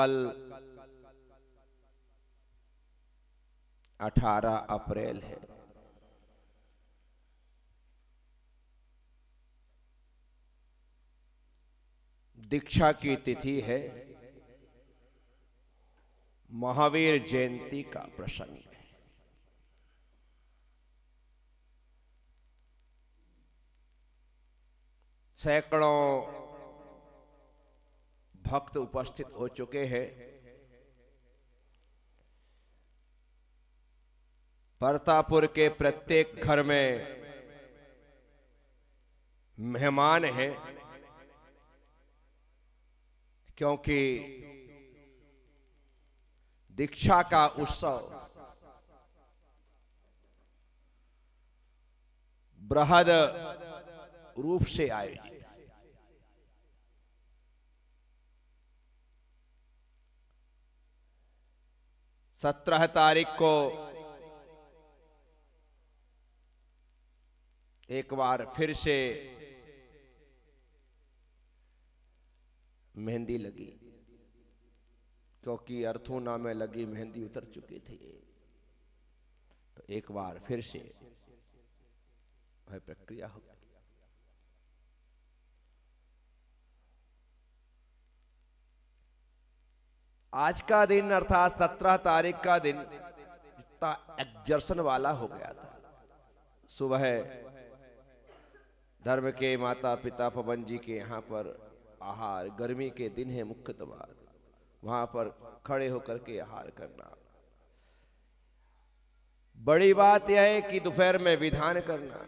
कल 18 अप्रैल है। दीक्षा की तिथि है। महावीर जयंती का प्रसंग है। सैकड़ों भक्त उपस्थित हो चुके हैं। परतापुर के प्रत्येक घर में मेहमान हैं, क्योंकि दीक्षा का उत्सव बृहद रूप से आयोजित है। 17 तारीख को एक बार फिर से मेहंदी लगी, क्योंकि अर्थूना में लगी मेहंदी उतर चुकी थी। तो एक बार फिर से वह प्रक्रिया हो गई। आज का दिन अर्थात 17 तारीख का दिन इतना एक्जर्शन वाला हो गया था। सुबह धर्म के माता पिता पवन जी के यहाँ पर आहार, गर्मी के दिन है मुख्यतः, वहां पर खड़े होकर के आहार करना। बड़ी बात यह है कि दोपहर में विधान करना,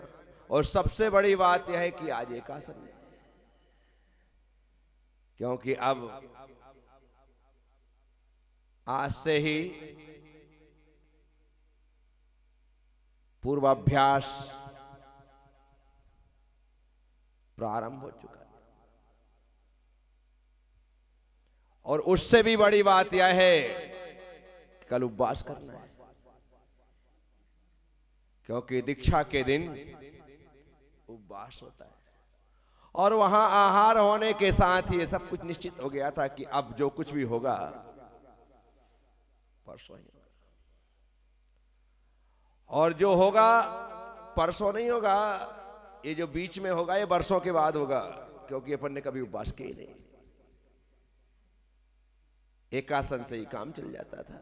और सबसे बड़ी बात यह है कि आज एकासन है, क्योंकि अब आज से ही पूर्वाभ्यास प्रारंभ हो चुका है। और उससे भी बड़ी बात यह है कि कल उपवास करना है, क्योंकि दीक्षा के दिन उपवास होता है। और वहां आहार होने के साथ ही ये सब कुछ निश्चित हो गया था कि अब जो कुछ भी होगा परसों ही होगा, और जो होगा परसों नहीं होगा, ये जो बीच में होगा ये वर्षों के बाद होगा, क्योंकि अपन ने कभी उपवास किया ही नहीं। एकासन से ही काम चल जाता था।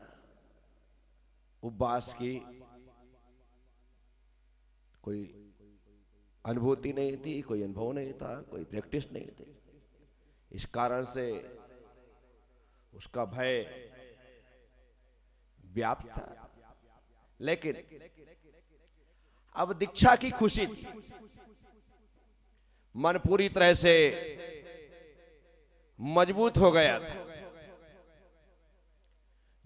उपवास की कोई अनुभूति नहीं थी, कोई अनुभव नहीं था, कोई प्रैक्टिस नहीं थी। इस कारण से उसका भय व्याप्त था। लेकिन अब दीक्षा की खुशी थी, मन पूरी तरह से मजबूत हो गया था।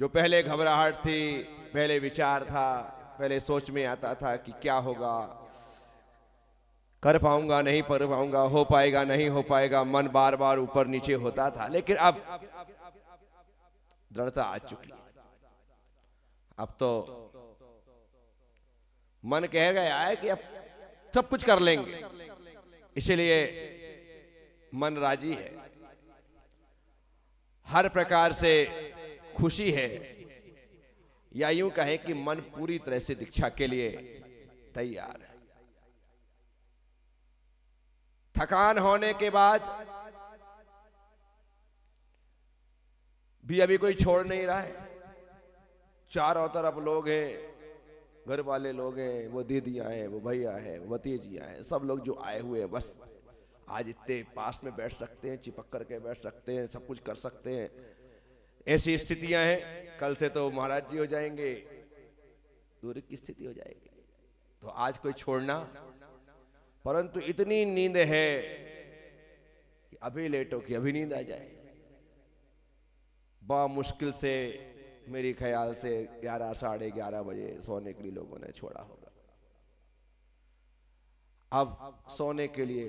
जो पहले घबराहट थी, पहले विचार था, पहले सोच में आता था कि क्या होगा, कर पाऊंगा नहीं कर पाऊंगा, हो पाएगा नहीं हो पाएगा, मन बार बार ऊपर नीचे होता था। लेकिन अब दृढ़ता आ चुकी है। अब तो मन कह गया है कि अब सब कुछ कर लेंगे, इसलिए मन राजी है, हर प्रकार से खुशी है, या यूं कहें कि मन पूरी तरह से दीक्षा के लिए तैयार है। थकान होने के बाद भी अभी कोई छोड़ नहीं रहा है। चारों तरफ लोग हैं, घर वाले लोग हैं, वो दीदियां हैं, वो भैया हैं, वो भतीजियां हैं, सब लोग जो आए हुए हैं, बस आज इतने पास में बैठ सकते हैं, चिपक करके बैठ सकते हैं, सब कुछ कर सकते हैं, ऐसी स्थितियां हैं। कल से तो महाराज जी हो जाएंगे, दूर की स्थिति हो जाएगी। तो आज कोई छोड़ना, परंतु इतनी नींद है कि अभी लेटो कि अभी नींद आ जाए। बड़ा मुश्किल से मेरी ख्याल से 11 साढ़े 11 बजे सोने के लिए लोगों ने छोड़ा होगा। अब सोने के लिए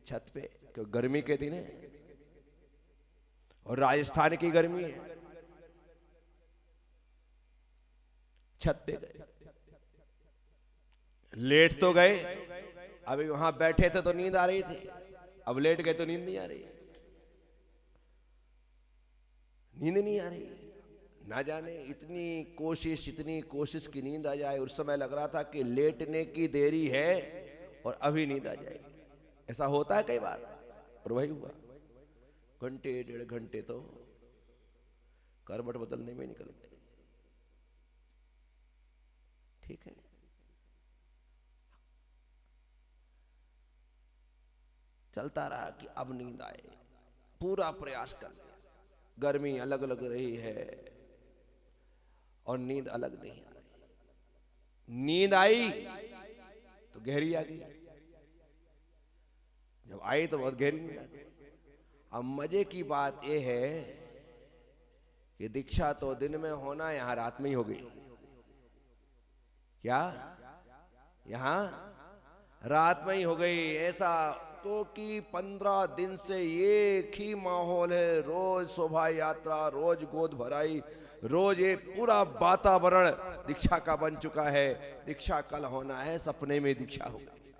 छत पे, क्योंकि गर्मी के दिन है और राजस्थान की गर्मी है। छत पे गए, लेट तो गए, अभी वहां बैठे थे तो नींद आ रही थी, अब लेट गए तो नींद नहीं आ रही। नींद नहीं आ रही, ना जाने इतनी कोशिश की नींद आ जाए। उस समय लग रहा था कि लेटने की देरी है और अभी नींद आ जाएगी। ऐसा होता है कई बार, और वही हुआ। घंटे 1.5 घंटे तो करवट बदलने में निकल गए। ठीक है, चलता रहा कि अब नींद आए, पूरा प्रयास कर लिया। गर्मी अलग लग रही है और नींद अलग नहीं आ रही। नींद आई तो गहरी आ गई, जब आई तो बहुत गहरी नींद आ गई। अब मजे की बात यह है कि दीक्षा तो दिन में होना, यहां रात में ही हो गई। क्या यहां रात में ही हो गई? ऐसा क्योंकि 15 दिन से एक ही माहौल है, रोज शोभा यात्रा, रोज गोद भराई, रोज एक पूरा वातावरण दीक्षा का बन चुका है। दीक्षा कल होना है, सपने में दीक्षा हो गई।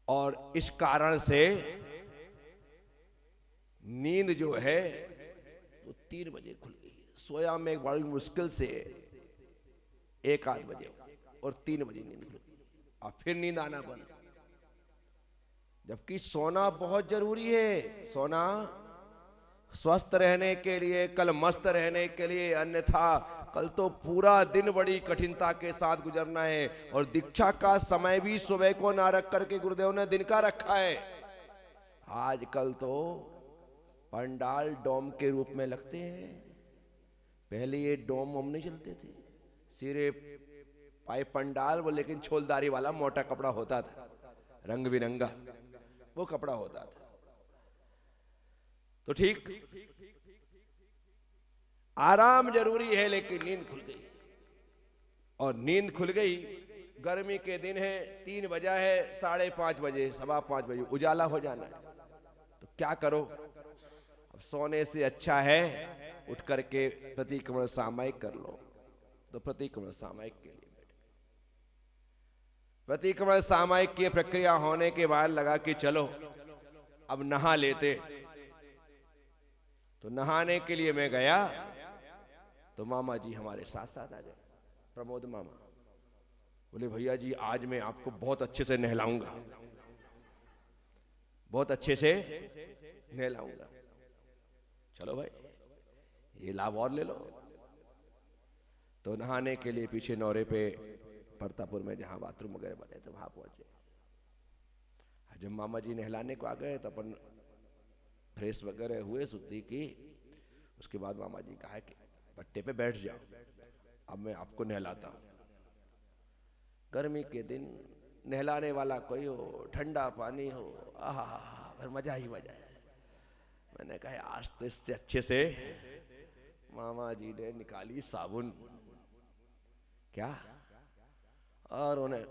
और इस कारण से नींद जो है वो 3 बजे खुल गई। सोया में बड़ी मुश्किल से 1-8 बजे और 3 बजे नींद खुल गई। और फिर नींद आना बंद, जबकि सोना बहुत जरूरी है। सोना स्वस्थ रहने के लिए, कल मस्त रहने के लिए, अन्यथा कल तो पूरा दिन बड़ी कठिनता के साथ गुजरना है। और दीक्षा का समय भी सुबह को ना रख करके गुरुदेव ने दिन का रखा है। आजकल तो पंडाल डोम के रूप में लगते हैं। पहले ये डोम वोम नहीं चलते थे, सिर्फ पाए पंडाल वो, लेकिन छोलदारी वाला मोटा कपड़ा होता था, रंग बिरंगा वो कपड़ा होता था। तो ठीक, आराम जरूरी है, लेकिन नींद खुल गई। और नींद खुल गई, गर्मी के दिन है, 3 बजा है, 5:30 बजे, 5:15 बजे उजाला हो जाना है। तो क्या करो? अब सोने से अच्छा है उठ करके प्रतिक्रमण सामायिक कर लो। तो प्रतिक्रमण सामायिक के लिए बैठे। प्रतिक्रमण सामायिक की प्रक्रिया होने के बाद लगा कि चलो अब नहा लेते। तो नहाने के लिए मैं गया तो मामा जी हमारे साथ साथ आ गए, प्रमोद मामा। बोले भैया जी आज मैं आपको बहुत अच्छे से नहलाऊंगा, बहुत अच्छे से नहलाऊंगा। चलो भाई ये लाभ और ले लो। तो नहाने के लिए पीछे नौरे पे परतापुर में जहां बाथरूम वगैरह बने थे वहां पहुंचे। जब मामा जी नहलाने को आ गए तो अपन फ्रेश वगैरह हुए, शुद्धि की। उसके बाद मामा जी कहा कि पट्टे पे बैठ जाओ, अब मैं आपको नहलाता हूं। गर्मी के दिन नहलाने वाला कोई हो, ठंडा पानी हो, आहा फिर मजा ही मजा है। मैंने कहा आज तो इससे अच्छे से मामा जी ने निकाली साबुन, क्या, और उन्हें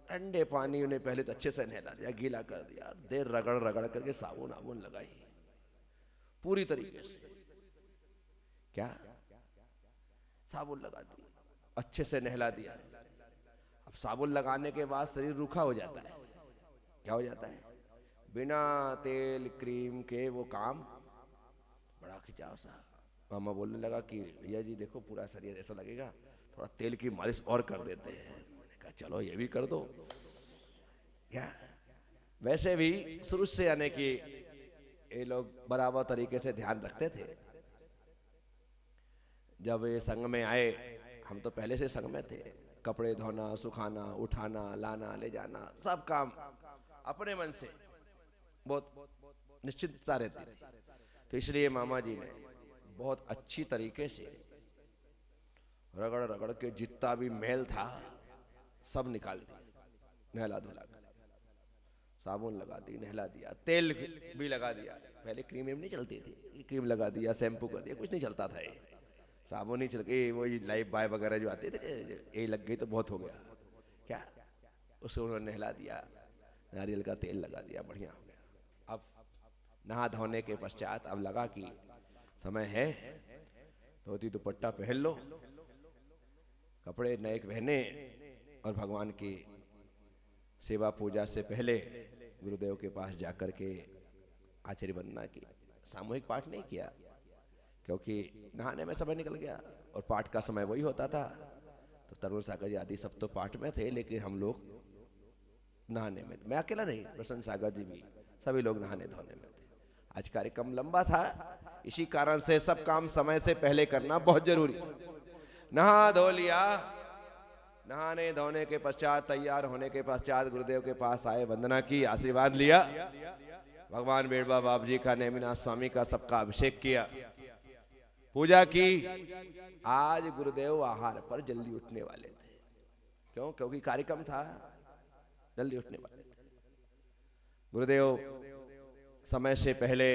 ठंडे पानी उन्हें पहले तो अच्छे से नहला दिया, गीला कर दिया, देर रगड़ रगड़ करके साबुन आबुन लगाई पूरी तरीके से। क्या साबुन लगा दी, अच्छे से नहला दिया। अब साबुन लगाने के बाद शरीर रूखा हो जाता है। क्या हो जाता है? बिना तेल क्रीम के वो काम बड़ा खिंचाव सा। मामा बोलने लगा कि भैया जी देखो पूरा शरीर ऐसा लगेगा, थोड़ा तेल की मालिश और कर देते हैं। मैंने कहा चलो ये भी कर दो। क्या वैसे भी शुरू से यानी कि ये लोग बराबर तरीके से ध्यान रखते थे। जब ये संघ में आए, हम तो पहले से संघ में थे, कपड़े धोना, सुखाना, उठाना, लाना, ले जाना, सब काम अपने मन से बहुत निश्चितता रहती थी। तो इसलिए मामा जी ने बहुत अच्छी तरीके से रगड़ रगड़ के जितना भी मैल था सब निकाल दिया, नहला धुला कर, साबुन लगा दी, नहला दिया, तेल भी लगा दिया। पहले क्रीम नहीं चलती थी, क्रीम लगा दिया, शैम्पू कर दिया, कुछ नहीं चलता था। ये साबुन ही चल गई, वही लाइफ बॉय वगैरह जो आते थे, ये लग गई तो बहुत हो गया। क्या उसे उन्होंने नहला दिया, नारियल का तेल लगा दिया, बढ़िया हो गया। अब नहा धोने के पश्चात अब लगा कि समय है, धोती दुपट्टा पहन लो, कपड़े नए पहने, और भगवान की सेवा पूजा से पहले गुरुदेव के पास जाकर के आचार्य वंदना की। सामूहिक पाठ नहीं किया, क्योंकि नहाने में समय निकल गया और पाठ का समय वही होता था। तो तरुण सागर जी आदि सब तो पाठ में थे, लेकिन हम लोग नहाने में। मैं अकेला नहीं, प्रसन्न सागर जी भी, सभी लोग नहाने धोने में थे। आज कार्यक्रम लंबा था, इसी कारण से सब काम समय से पहले करना बहुत जरूरी था। नहा धो लिया, नहाने धोने के पश्चात, तैयार होने के पश्चात गुरुदेव के पास आए, वंदना की, आशीर्वाद लिया। भगवान बेड़बा बाप जी का, नेमिनाथ स्वामी का, सबका अभिषेक किया, पूजा की। आज गुरुदेव आहार पर जल्दी उठने वाले थे। क्यों? क्योंकि कार्यक्रम था, जल्दी उठने वाले थे। गुरुदेव समय से पहले,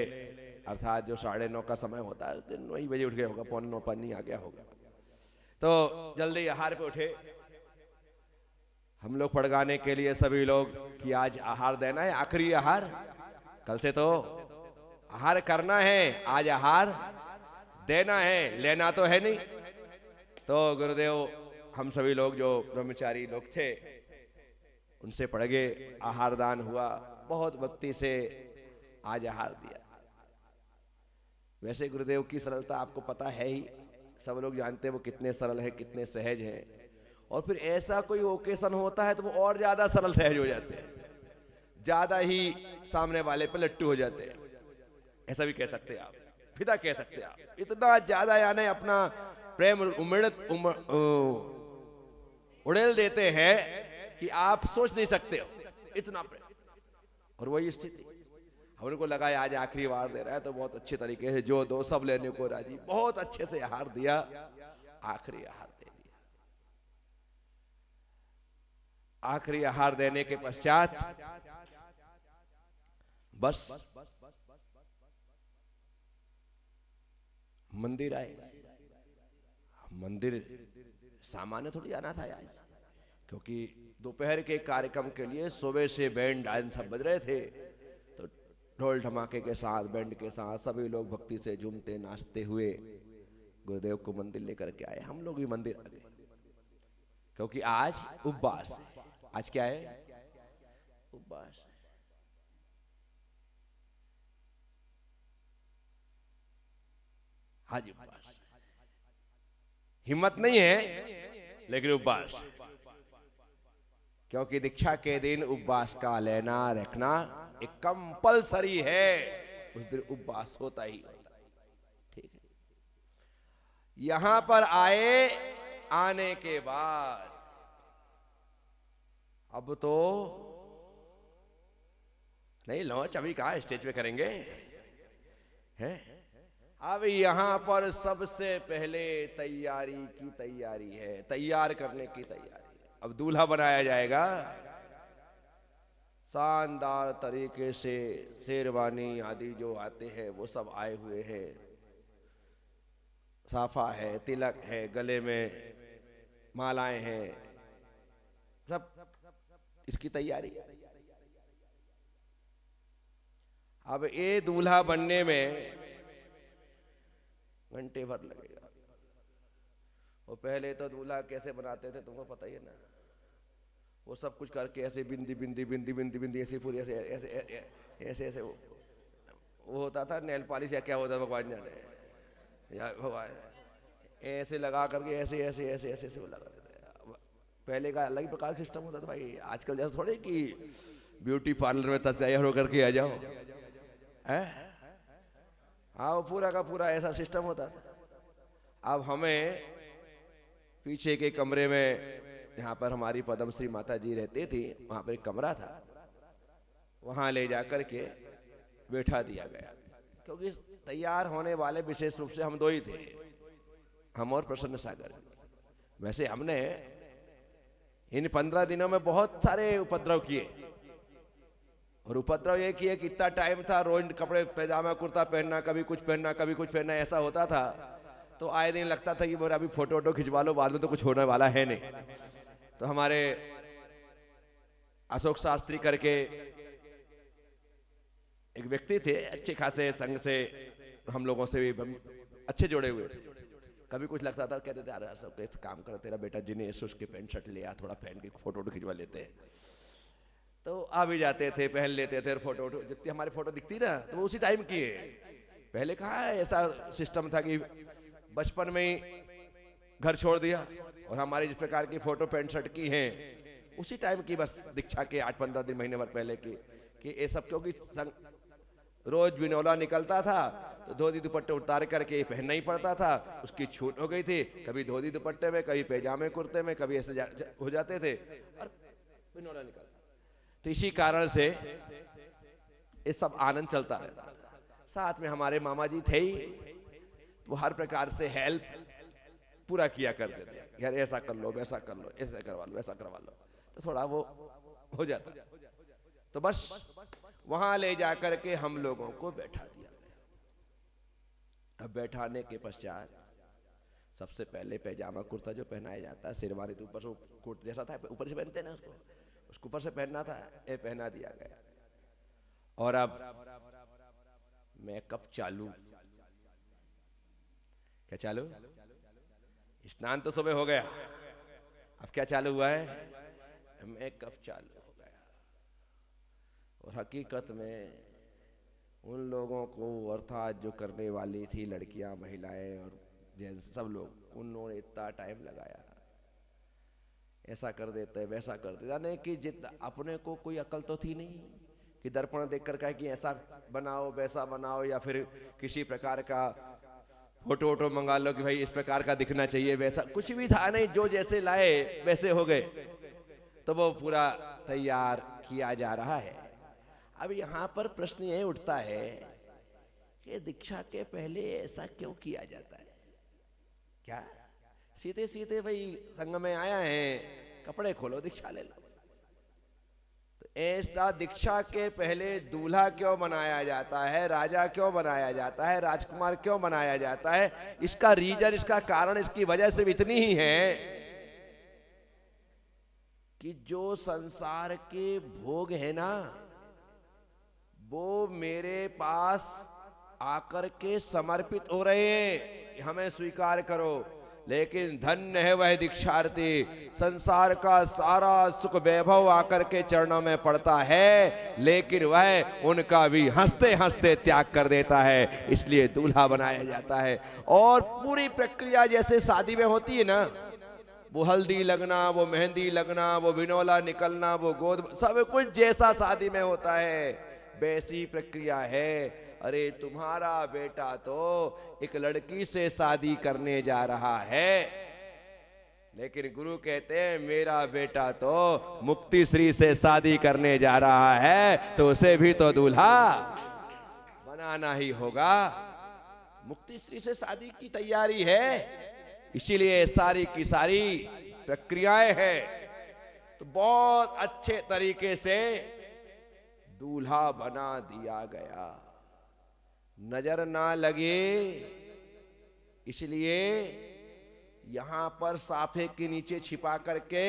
अर्थात जो 9:30 का समय होता है, 9 बजे उठ गए होगा, 9:15 पानी आ गया होगा, तो जल्दी आहार पे उठे। हम लोग पड़गाने के लिए सभी लोग कि आज आहार देना है, आखिरी आहार, कल से तो आहार करना है, आज आहार देना है, लेना तो है नहीं। तो गुरुदेव, हम सभी लोग जो ब्रह्मचारी लोग थे उनसे पड़ गए, आहार दान हुआ, बहुत भक्ति से आज आहार दिया। वैसे गुरुदेव की सरलता आपको पता है ही, सब लोग जानते हैं वो कितने सरल है, कितने सहज हैं। और फिर ऐसा कोई ओकेशन होता है तो वो और ज्यादा सरल सहज हो जाते हैं, ज्यादा ही सामने वाले पे लट्टू हो जाते हैं, ऐसा भी कह सकते हैं आप, फिदा कह सकते हैं आप। इतना ज्यादा यानी अपना प्रेम उड़ेल देते हैं कि आप सोच नहीं सकते हो, इतना प्रेम। और वही स्थिति हमको लगा आज आखिरी बार दे रहा है तो बहुत अच्छे तरीके से, जो दो सब लेने को राजी, बहुत अच्छे से आहार दिया, आखिरी आहार दे दिया। आखिरी आहार देने के पश्चात बस मंदिर आए। मंदिर सामान्य थोड़ी जाना था यार, क्योंकि दोपहर के कार्यक्रम के लिए सुबह से बैंड डांस सब बज रहे थे, तो ढोल धमाके के साथ, बैंड के साथ सभी लोग भक्ति से झूमते नाचते हुए गुरुदेव को मंदिर लेकर के आए। हम लोग भी मंदिर आ गए, क्योंकि आज उपवास है। आज क्या है? उपवास। आज उपवास, हिम्मत नहीं है लेकिन उपवास, क्योंकि दीक्षा के दिन उपवास का लेना रखना एक कंपलसरी है। उस दिन उपवास होता ही होता है, ठीक है। यहां पर आए, आने के बाद अब तो नहीं लॉन्च अभी कहा, स्टेज पे करेंगे हैं। अब यहां पर सबसे पहले तैयारी की तैयारी है, तैयार करने की तैयारी है। अब दूल्हा बनाया जाएगा, शानदार तरीके से शेरवानी आदि जो आते हैं वो सब आए हुए हैं, साफा है, तिलक है, गले में मालाएं हैं, सब इसकी तैयारी। अब ये दूल्हा बनने में घंटे भर लगेगा। वो पहले तो दूल्हा कैसे बनाते थे तुमको पता ही है ना, वो सब कुछ करके ऐसे बिंदी बिंदी बिंदी बिंदी बिंदी ऐसे पूरी ऐसे ऐसे ऐसे ऐसे वो होता था, नेल पॉलिश या क्या होता था भगवान जाने, या भगवान ऐसे लगा करके ऐसे ऐसे ऐसे ऐसे ऐसे वो लगा देते। पहले का अलग ही प्रकार सिस्टम होता था भाई, आजकल जैसे थोड़े कि ब्यूटी पार्लर में तैयार होकर के आ जाओ है। हाँ, वो पूरा का पूरा ऐसा सिस्टम होता था। अब हमें पीछे के कमरे में, जहाँ पर हमारी पद्मश्री माता जी रहती थी, वहाँ पर एक कमरा था, वहाँ ले जाकर के बैठा दिया गया, क्योंकि तैयार होने वाले विशेष रूप से हम दो ही थे, हम और प्रसन्न सागर। वैसे हमने इन 15 दिनों में बहुत सारे उपद्रव किए, और उपद्रव ये किए कि इतना टाइम था, रोज कपड़े पैजामा कुर्ता पहनना, कभी कुछ पहनना कभी कुछ पहनना, ऐसा होता था। तो आए दिन लगता था कि मेरा अभी फोटो वोटो खिंचवा लो, बाद में तो कुछ होने वाला है नहीं। तो हमारे अशोक शास्त्री करके एक व्यक्ति थे, अच्छे खासे संघ से हम लोगों से भी अच्छे जुड़े हुए थे। कभी कुछ लगता था, कहते थे यार अशोक एक काम कर, तेरा बेटा जिनेश उसके पैंट शर्ट ले आ, थोड़ा पहन के फोटो वोटो खिंचवा लेते हैं। तो आ भी जाते थे, पहन लेते थे, और फोटो जितनी हमारी फोटो दिखती ना तो वो उसी टाइम की है, पहले कहाँ है ऐसा सिस्टम था कि बचपन में ही घर छोड़ दिया, और हमारी जिस प्रकार की फोटो पैंट शर्ट की हैं उसी टाइम की, बस दीक्षा के 8-15 दिन महीने भर पहले की, कि ये सब क्योंकि रोज बिनौला निकलता था तो धोती दुपट्टे उतार करके पहनना ही पड़ता था, उसकी छूट हो गई थी, कभी धोती दुपट्टे में, कभी पैजामे कुर्ते में, कभी ऐसे हो जाते थे और बिनौला निकलता। तो इसी कारण से ये सब आनंद चलता रहता था। साथ में हमारे मामा जी थे ही, वो हर प्रकार से हेल्प पूरा किया करते थे, यार ऐसा कर लो, वैसा कर लो, ऐसा करवा लो, वैसा करवा लो, तो थोड़ा वो हो जाता। तो बस वहां ले जाकर के हम लोगों को बैठा दिया गया। अब बैठाने के पश्चात सबसे पहले पैजामा कुर्ता जो पहनाया जाता है, शेरवानी तो ऊपर से कोट जैसा था, ऊपर से पहनते ना उसको ऊपर से पहनना था, ये पहना दिया गया। और अब मेकअप चालू। क्या चालू? स्नान तो सुबह हो गया, अब क्या चालू हुआ है? मेकअप चालू हो गया। और हकीकत में उन लोगों को, अर्थात जो करने वाली थी लड़कियां, महिलाएं और जेंट्स सब लोग, उन्होंने इतना टाइम लगाया, ऐसा कर देते वैसा कर देता, नहीं कि जितना अपने को कोई अकल तो थी नहीं कि दर्पण देख कर कहे कि ऐसा बनाओ वैसा बनाओ, या फिर किसी प्रकार का फोटो वोटो मंगा लो कि भाई इस प्रकार का दिखना चाहिए, वैसा कुछ भी था नहीं, जो जैसे लाए वैसे हो गए। तो वो पूरा तैयार किया जा रहा है। अब यहाँ पर प्रश्न ये उठता है कि दीक्षा के पहले ऐसा क्यों किया जाता है? क्या सीधे सीधे भाई संग में आया है, कपड़े खोलो दीक्षा ले लो? तो ऐसा दीक्षा के पहले दूल्हा क्यों बनाया जाता है, राजा क्यों बनाया जाता है, राजकुमार क्यों बनाया जाता है? इसका रीजन, इसका कारण, इसकी वजह सिर्फ इतनी ही है कि जो संसार के भोग है ना, वो मेरे पास आकर के समर्पित हो रहे हैं कि हमें स्वीकार करो, लेकिन धन्य है वह दीक्षार्थी, संसार का सारा सुख वैभव आकर के चरणों में पड़ता है, लेकिन वह उनका भी हंसते हंसते त्याग कर देता है, इसलिए दूल्हा बनाया जाता है। और पूरी प्रक्रिया जैसे शादी में होती है ना, वो हल्दी लगना, वो मेहंदी लगना, वो बिनौला निकलना, वो गोद, सब कुछ जैसा शादी में होता है वैसी प्रक्रिया है। अरे तुम्हारा बेटा तो एक लड़की से शादी करने जा रहा है, लेकिन गुरु कहते हैं मेरा बेटा तो मुक्ति श्री से शादी करने जा रहा है, तो उसे भी तो दूल्हा बनाना ही होगा। मुक्ति श्री से शादी की तैयारी है, इसीलिए सारी की सारी प्रक्रियाएं हैं। तो बहुत अच्छे तरीके से दूल्हा बना दिया गया, नजर ना लगे इसलिए यहां पर साफे के नीचे छिपा करके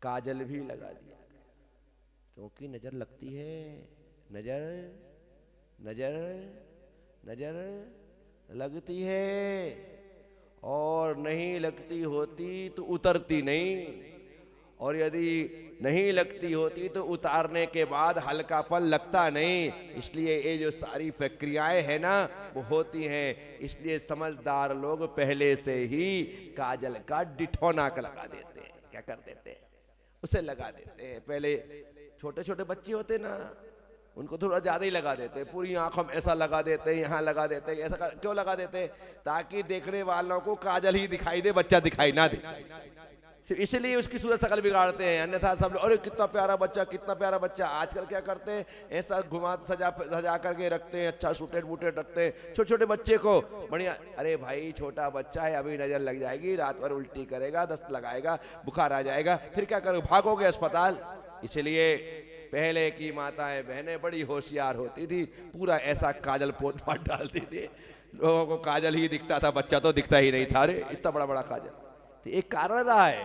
काजल भी लगा दिया गया, क्योंकि नजर लगती है, नजर नजर नजर लगती है, और नहीं लगती होती तो उतरती नहीं, और यदि नहीं लगती होती तो उतारने के बाद हल्कापन लगता नहीं। इसलिए ये जो सारी प्रक्रियाएं हैं ना वो होती हैं, इसलिए समझदार लोग पहले से ही काजल का डिठौना लगा देते हैं। क्या कर देते हैं? उसे लगा देते हैं। पहले छोटे छोटे बच्चे होते ना, उनको थोड़ा ज्यादा ही लगा देते हैं, पूरी आंखों में ऐसा लगा देते हैं, यहाँ लगा देते हैं। ऐसा क्यों लगा देते हैं? ताकि देखने वालों को काजल ही दिखाई दे, बच्चा दिखाई ना दे, इसलिए उसकी सूरत शकल बिगाड़ते हैं। अन्यथा सब लोग अरे कितना प्यारा बच्चा, कितना प्यारा बच्चा। आजकल क्या करते हैं, ऐसा घुमा सजा करके रखते हैं, अच्छा सूटेड वूटेड रखते हैं छोटे छोटे बच्चे को, बढ़िया। अरे भाई छोटा बच्चा है, अभी नजर लग जाएगी, रात भर उल्टी करेगा, दस्त लगाएगा, बुखार आ जाएगा, फिर क्या करोगे? भागोगे अस्पताल। इसलिए पहले की माताएं बहनें बड़ी होशियार होती थी, पूरा ऐसा काजल पोत पाट डालती थी, लोगों को काजल ही दिखता था, बच्चा तो दिखता ही नहीं था। अरे इतना बड़ा बड़ा काजल, तो एक कारण रहा है।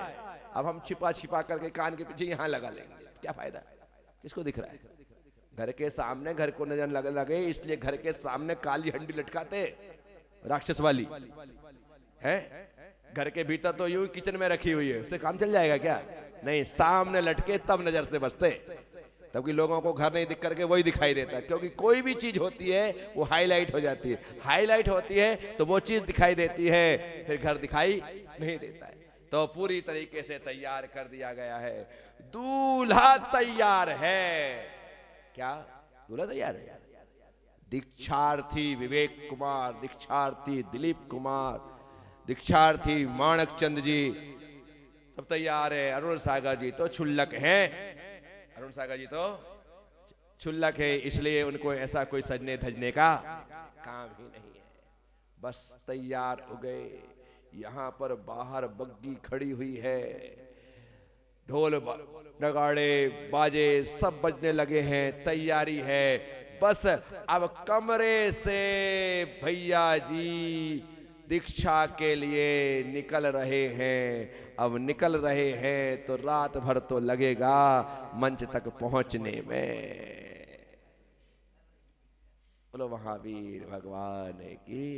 अब हम छिपा छिपा करके कान के पीछे यहाँ लगा लेंगे, क्या फायदा? किसको दिख रहा है? घर के सामने घर को नजर लगे, इसलिए घर के सामने काली हंडी लटकाते, राक्षस वाली है। घर के भीतर तो यूं किचन में रखी हुई है, उससे काम चल जाएगा क्या? नहीं, सामने लटके तब नजर से बचते। तबकि लोगों को घर नहीं दिख करके वही दिखाई देता है, क्योंकि कोई भी चीज होती है वो हाईलाइट हो जाती है, हाईलाइट होती है तो वो चीज दिखाई देती है, फिर घर दिखाई नहीं देता है। तो पूरी तरीके से तैयार कर दिया गया है, दूल्हा तैयार है। क्या दूल्हा तैयार है? दीक्षार्थी विवेक कुमार, दीक्षार्थी दिलीप कुमार, दीक्षार्थी माणक चंद जी सब तैयार है। अरुण सागर जी तो क्षुल्लक हैं, अरुण सागर जी तो क्षुल्लक है, इसलिए उनको ऐसा कोई सजने धजने का काम ही नहीं है। बस तैयार हो गए। यहां पर बाहर बग्गी खड़ी हुई है, ढोल नगाड़े बाजे सब बजने लगे हैं, तैयारी है। बस अब कमरे से भैया जी दीक्षा के लिए निकल रहे हैं। अब निकल रहे हैं तो रात भर तो लगेगा मंच तक पहुंचने में। बोलो महावीर भगवान की।